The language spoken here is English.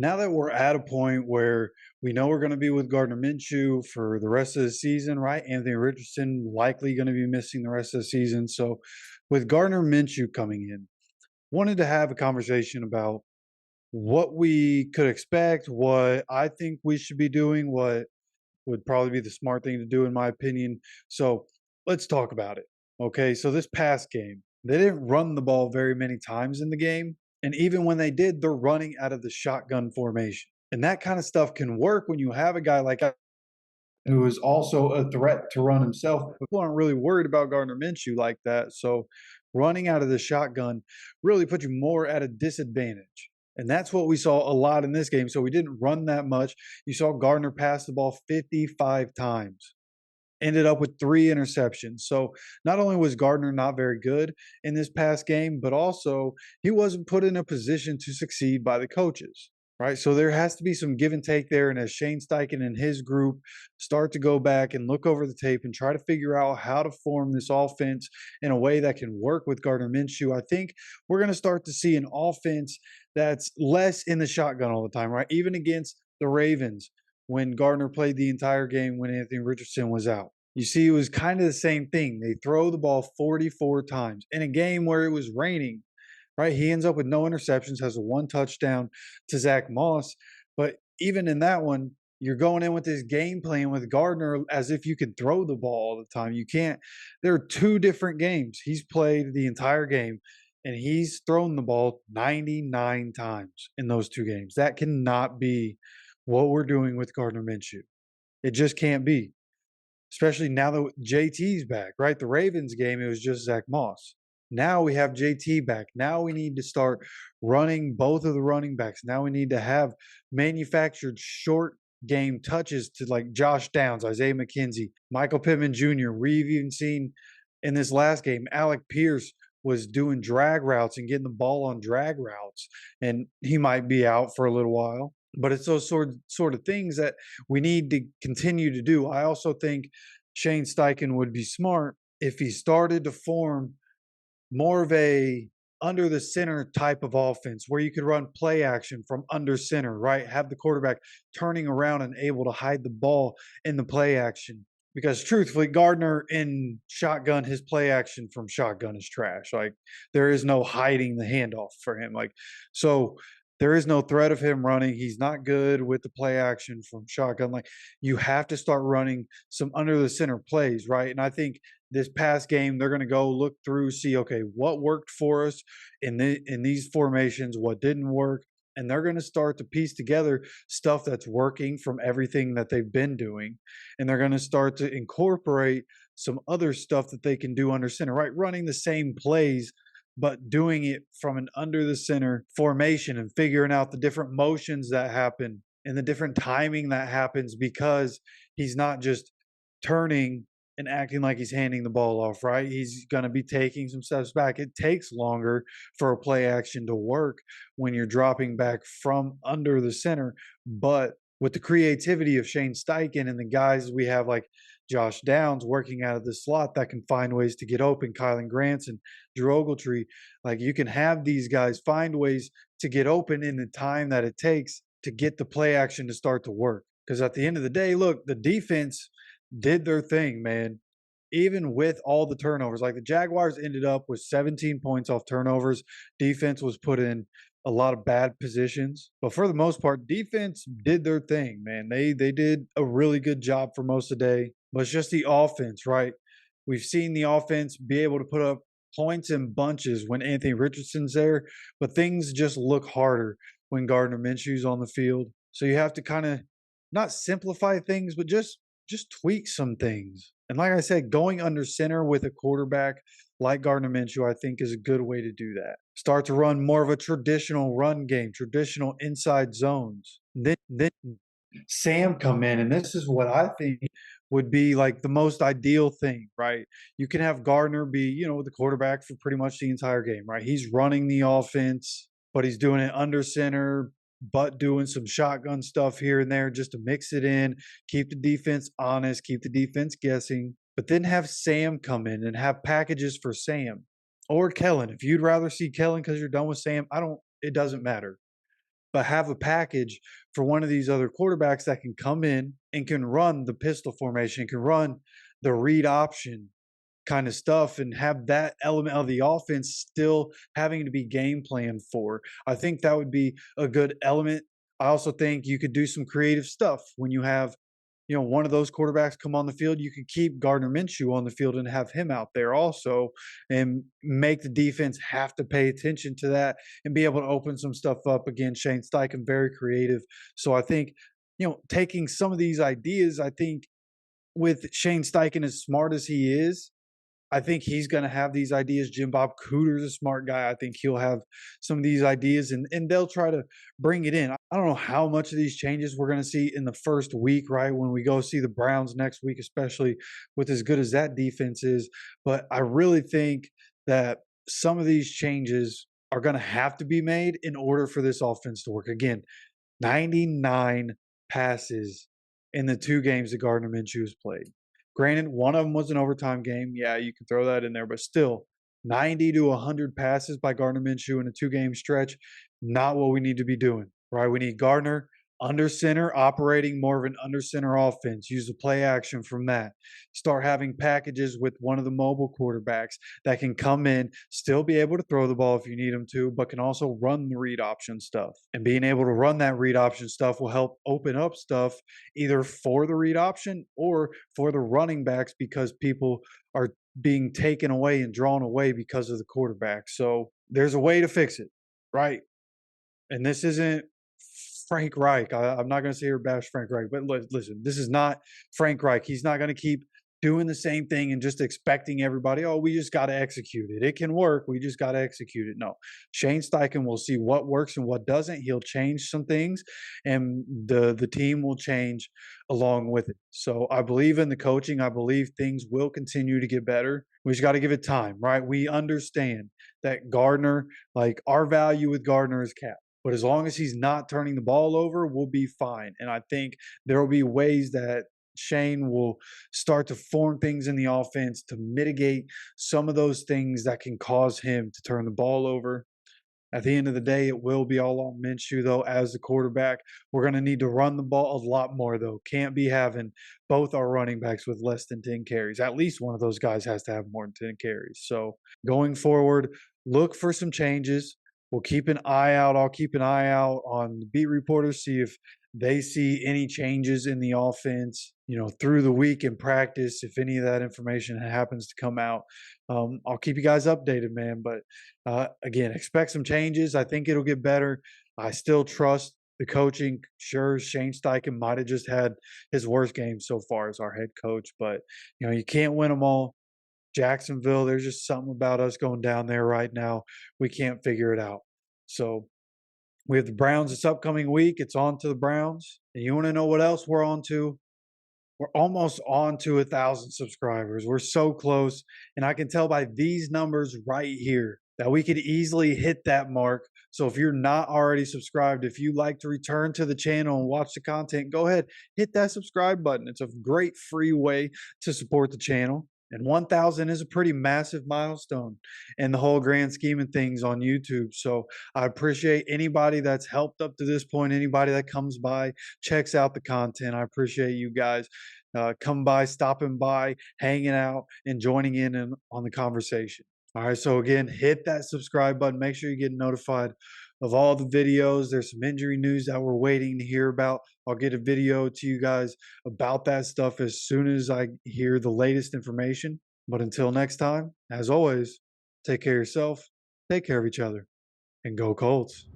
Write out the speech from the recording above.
Now that we're at a point where we know we're going to be with Gardner Minshew for the rest of the season, right? Anthony Richardson likely going to be missing the rest of the season. So, with Gardner Minshew coming in, wanted to have a conversation about what we could expect, what I think we should be doing, what would probably be the smart thing to do, in my opinion. So, let's talk about it. Okay. So, this past game, they didn't run the ball very many times in the game. And even when they did, they're running out of the shotgun formation. And that kind of stuff can work when you have a guy like who is also a threat to run himself. People aren't really worried about Gardner Minshew like that. So running out of the shotgun really puts you more at a disadvantage. And that's what we saw a lot in this game. So we didn't run that much. You saw Gardner pass the ball 55 times, ended up with 3 interceptions. So not only was Gardner not very good in this past game, but also he wasn't put in a position to succeed by the coaches. Right. So there has to be some give and take there. And as Shane Steichen and his group start to go back and look over the tape and try to figure out how to form this offense in a way that can work with Gardner Minshew, I think we're going to start to see an offense that's less in the shotgun all the time, right? Even against the Ravens, when Gardner played the entire game when Anthony Richardson was out. You see, it was kind of the same thing. They throw the ball 44 times in a game where it was raining, right? He ends up with no interceptions, has a 1 touchdown to Zach Moss. But even in that one, you're going in with this game plan with Gardner as if you could throw the ball all the time. You can't. There are 2 different games. He's played the entire game and he's thrown the ball 99 times in those 2 games. That cannot be what we're doing with Gardner Minshew. It just can't be, especially now that JT's back, right? The Ravens game, it was just Zach Moss. Now we have JT back. Now we need to start running both of the running backs. Now we need to have manufactured short game touches to like Josh Downs, Isaiah McKenzie, Michael Pittman Jr. We've even seen in this last game, Alec Pierce was doing drag routes and getting the ball on drag routes, and he might be out for a little while. But it's those sort of things that we need to continue to do. I also think Shane Steichen would be smart if he started to form more of a under the center type of offense where you could run play action from under center, right? Have the quarterback turning around and able to hide the ball in the play action. Because truthfully, Gardner in shotgun, his play action from shotgun is trash. Like there is no hiding the handoff for him. Like so there is no threat of him running. He's not good with the play action from shotgun. Like you have to start running some under the center plays, right? And I think this past game they're going to go look through, see okay, what worked for us in these formations, what didn't work, and they're going to start to piece together stuff that's working from everything that they've been doing, and they're going to start to incorporate some other stuff that they can do under center, right? Running the same plays but doing it from an under the center formation and figuring out the different motions that happen and the different timing that happens because he's not just turning and acting like he's handing the ball off, right? He's going to be taking some steps back. It takes longer for a play action to work when you're dropping back from under the center. But with the creativity of Shane Steichen and the guys we have like Josh Downs working out of the slot that can find ways to get open, Kylan Granson, Drew Ogletree, like you can have these guys find ways to get open in the time that it takes to get the play action to start to work. Because at the end of the day, look, the defense did their thing, man. Even with all the turnovers, like the Jaguars ended up with 17 points off turnovers. Defense was put in a lot of bad positions, but for the most part, defense did their thing, man. They did a really good job for most of the day. But it's just the offense, right? We've seen the offense be able to put up points in bunches when Anthony Richardson's there, but things just look harder when Gardner Minshew's on the field. So you have to kind of not simplify things, but just tweak some things. And like I said, going under center with a quarterback like Gardner Minshew, I think is a good way to do that. Start to run more of a traditional run game, traditional inside zones. Then Sam come in, and this is what I think would be like the most ideal thing, right? You can have Gardner be, the quarterback for pretty much the entire game, right? He's running the offense, but he's doing it under center, but doing some shotgun stuff here and there just to mix it in, keep the defense honest, keep the defense guessing. But then have Sam come in and have packages for Sam or Kellen. If you'd rather see Kellen because you're done with Sam, it doesn't matter. but have a package for one of these other quarterbacks that can come in and can run the pistol formation, can run the read option kind of stuff, and have that element of the offense still having to be game planned for. I think that would be a good element. I also think you could do some creative stuff when you have, one of those quarterbacks come on the field. You could keep Gardner Minshew on the field and have him out there also, and make the defense have to pay attention to that and be able to open some stuff up. Again, Shane Steichen, very creative. So I think, taking some of these ideas, I think with Shane Steichen, as smart as he is, I think he's going to have these ideas. Jim Bob Cooter's a smart guy. I think he'll have some of these ideas, and they'll try to bring it in. I don't know how much of these changes we're going to see in the first week, right? When we go see the Browns next week, especially with as good as that defense is. But I really think that some of these changes are going to have to be made in order for this offense to work. Again, 99 passes in the 2 games that Gardner Minshew has played. Granted, one of them was an overtime game. Yeah, you can throw that in there, but still, 90 to 100 passes by Gardner Minshew in a 2-game stretch, not what we need to be doing, right? We need Gardner under center, operating more of an under center offense. Use the play action from that. Start having packages with one of the mobile quarterbacks that can come in, still be able to throw the ball if you need them to, but can also run the read option stuff. And being able to run that read option stuff will help open up stuff either for the read option or for the running backs, because people are being taken away and drawn away because of the quarterback. So there's a way to fix it, right? And this isn't Frank Reich. I'm not going to say or bash Frank Reich, but listen, this is not Frank Reich. He's not going to keep doing the same thing and just expecting everybody, oh, we just got to execute it. It can work. We just got to execute it. No, Shane Steichen will see what works and what doesn't. He'll change some things, and the team will change along with it. So I believe in the coaching. I believe things will continue to get better. We just got to give it time, right? We understand that Gardner, like our value with Gardner is capped. But as long as he's not turning the ball over, we'll be fine. And I think there will be ways that Shane will start to form things in the offense to mitigate some of those things that can cause him to turn the ball over. At the end of the day, it will be all on Minshew, though, as the quarterback. We're going to need to run the ball a lot more, though. Can't be having both our running backs with less than 10 carries. At least one of those guys has to have more than 10 carries. So going forward, look for some changes. We'll keep an eye out. I'll keep an eye out on the beat reporters, see if they see any changes in the offense, through the week in practice. If any of that information happens to come out, I'll keep you guys updated, man. But again, expect some changes. I think it'll get better. I still trust the coaching. Sure, Shane Steichen might have just had his worst game so far as our head coach, but you can't win them all. Jacksonville, there's just something about us going down there right now. We can't figure it out. So we have the Browns this upcoming week. It's on to the Browns. And you want to know what else we're on to? We're almost on to 1,000 subscribers. We're so close. And I can tell by these numbers right here that we could easily hit that mark. So if you're not already subscribed, if you like to return to the channel and watch the content, go ahead, hit that subscribe button. It's a great free way to support the channel. And 1,000 is a pretty massive milestone in the whole grand scheme of things on YouTube. So I appreciate anybody that's helped up to this point, anybody that comes by, checks out the content. I appreciate you guys coming by, stopping by, hanging out, and joining in on the conversation. All right, so again, hit that subscribe button. Make sure you get notified of all the videos. There's some injury news that we're waiting to hear about. I'll get a video to you guys about that stuff as soon as I hear the latest information. But until next time, as always, take care of yourself, take care of each other, and go Colts.